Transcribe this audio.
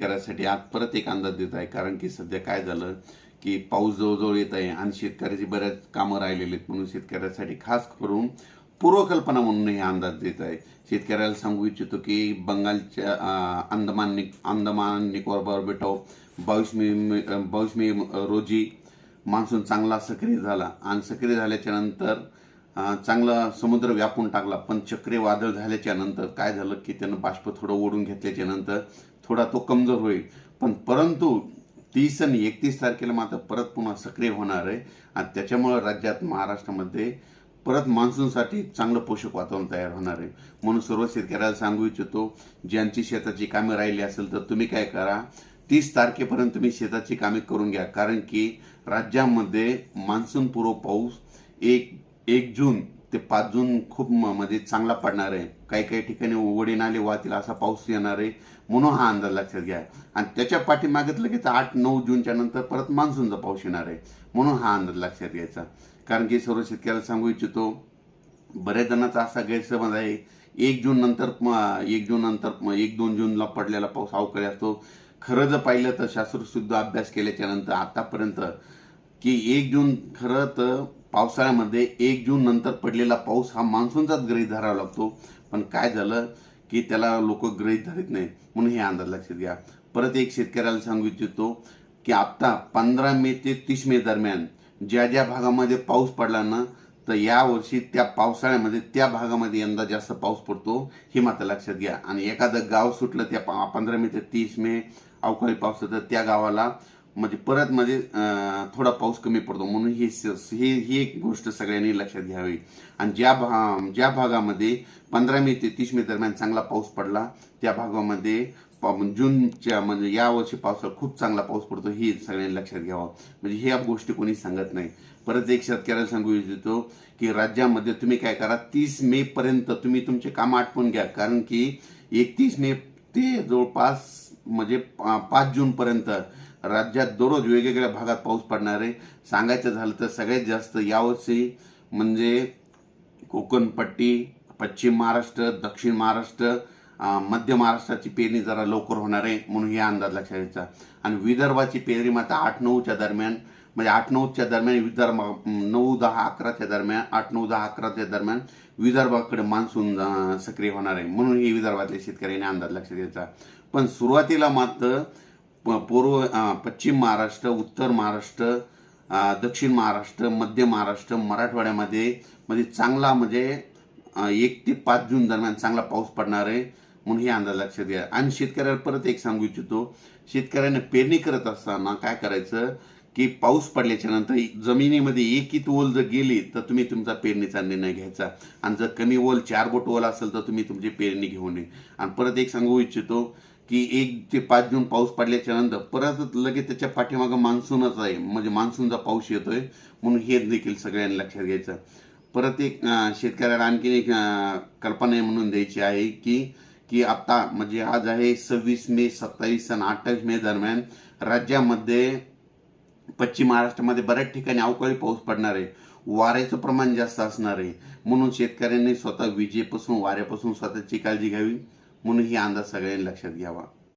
शेतकऱ्यासाठी आज परत एक अंदाज देत आहे. कारण की सध्या काय झालं की पाऊस जवळजवळ येत आहे आणि शेतकऱ्याची बऱ्याच कामं राहिलेली आहेत, म्हणून शेतकऱ्यासाठी खास करून पूर्वकल्पना म्हणून हे अंदाज देत आहे. शेतकऱ्याला सांगू इच्छितो की बंगालच्या अंदमान निकोबार बेटाव 22 मे रोजी मान्सून चांगला सक्रिय झाला आणि सक्रिय झाल्याच्या नंतर चांगला समुद्र व्यापून टाकला. पण चक्रीवादळ झाल्याच्या नंतर काय झालं की त्यानं बाष्प थोडं ओढून घेतल्याच्या नंतर थोडा तो कमजोर होईल. परंतु 30 आणि 31 तारखेला मात्र परत पुन्हा सक्रिय होणार आहे आणि त्याच्यामुळे राज्यात महाराष्ट्रामध्ये परत मान्सूनसाठी चांगलं पोषक वातावरण तयार होणार आहे. म्हणून सर्व शेतकऱ्याला सांगू इच्छितो, ज्यांची शेताची कामे राहिली असेल तर तुम्ही काय करा, 30 तारखेपर्यंत तुम्ही शेताची कामे करून घ्या. कारण की राज्यामध्ये मान्सून पूर्व पाऊस 1 जून ते 5 जून खूप म्हणजे चांगला पडणार आहे. काही काही ठिकाणी ओढे नाले वाहतील असा पाऊस येणार आहे, म्हणून हा अंदाज लक्षात घ्या. आणि त्याच्या पाठीमागे लगेच 8-9 जूनच्या नंतर परत मान्सूनचा पाऊस येणार आहे, म्हणून हा अंदाज लक्षात घ्यायचा. कारण की सर्व शेतकऱ्याला सांगू इच्छितो, बऱ्याच जणांचा असा गैरसमज आहे 1-2 जूनला पडलेला पाऊस अवकाळी असतो. खरं जर पाहिलं तर शास्त्रशुद्ध अभ्यास केल्याच्या नंतर आतापर्यंत की 1 जून खरं तर पावसाळ्यामध्ये 1 जून नंतर पडलेला पाऊस हा मान्सूनचाच गृहीत धरावा लागतो. पण काय झालं की त्याला लोक गृहीत धरत नाही, म्हणून हे अंदाज लक्षात घ्या. परत एक शेतकऱ्याला सांगू इच्छितो की आता 15 मे ते 30 मे दरम्यान ज्या ज्या भागामध्ये पाऊस पडला ना, तर यावर्षी त्या पावसाळ्यामध्ये त्या भागामध्ये यंदा जास्त पाऊस पडतो, हे मात्र लक्षात घ्या. आणि एखादं गाव सुटलं त्या 15 मे ते 30 मे अवकाळी पावसाचं, त्या गावाला म्हणजे परत थोडा पाऊस कमी पडतो. म्हणून ही एक गोष्ट सगळ्यांनी लक्षात घ्यावी. आणि ज्या भागामध्ये 15 मे ते 30 मे दरम्यान चांगला पाऊस पडला, त्या भागामध्ये जूनच्या म्हणजे यावर्षी पावसाळा खूप चांगला पाऊस पडतो, ही सगळ्यांनी लक्षात घ्यावं. म्हणजे ह्या गोष्टी कोणी सांगत नाही. परत एक शेतकऱ्याला सांगू इच्छितो की राज्यामध्ये तुम्ही काय करा, 30 मे पर्यंत तुम्ही तुमचे काम आटपून घ्या. कारण की 31 मे ते जवळपास म्हणजे 5 जून पर्यंत राज्यात दररोज वेगवेगळ्या भागात पाऊस पडणार आहे. सांगायचं झालं तर सगळ्यात जास्त यावर्षी म्हणजे कोकणपट्टी, पश्चिम महाराष्ट्र, दक्षिण महाराष्ट्र, मध्य महाराष्ट्राची पेरणी जरा लवकर होणार आहे, म्हणून हे अंदाज लक्षात घ्यायचा. आणि विदर्भाची पेरणी मात्र 8-9च्या दरम्यान, म्हणजे 8-9च्या दरम्यान विदर्भ 9-10-11च्या दरम्यान, 8-9-10-11च्या दरम्यान विदर्भाकडे मान्सून सक्रिय होणार आहे, म्हणून हे विदर्भातल्या शेतकऱ्यांनी अंदाज लक्षात घ्यायचा. पण सुरुवातीला मात्र पश्चिम महाराष्ट्र, उत्तर महाराष्ट्र, दक्षिण महाराष्ट्र, मध्य महाराष्ट्र, मराठवाड्यामध्ये चांगला म्हणजे 1 ते 5 जून दरम्यान चांगला पाऊस पडणार आहे, म्हणून हे अंदाज लक्षात घ्या. आणि शेतकऱ्याला परत एक सांगू इच्छितो, शेतकऱ्याने पेरणी करत असताना काय करायचं की पाऊस पडल्याच्या नंतर जमिनीमध्ये 1 इंच ओल जर गेली तर तुम्ही तुमचा पेरणीचा निर्णय घ्यायचा. आणि जर कमी ओल 4 बोट ओल असेल तर तुम्ही तुमची पेरणी घेऊ नये. आणि परत एक सांगू इच्छितो की 1 ते 5 जून पाऊस पडल्याच्या नंतर परत लगेच त्याच्या पाठीमागं मान्सूनच आहे, म्हणजे मान्सूनचा पाऊस येतोय, म्हणून हे देखील सगळ्यांनी लक्षात घ्यायचं. परत एक शेतकऱ्याला आणखी एक कल्पना म्हणून द्यायची आहे की आता म्हणजे आज आहे 26 मे, 27 आणि 28 मे दरम्यान राज्यामध्ये पश्चिम महाराष्ट्रामध्ये बऱ्याच ठिकाणी अवकाळी पाऊस पडणार आहे. वाऱ्याचं प्रमाण जास्त असणार आहे, म्हणून शेतकऱ्यांनी स्वतः विजेपासून वाऱ्यापासून स्वतःची काळजी घ्यावी, म्हणून ही अंदाज सगळ्यांनी लक्षात घ्यावा.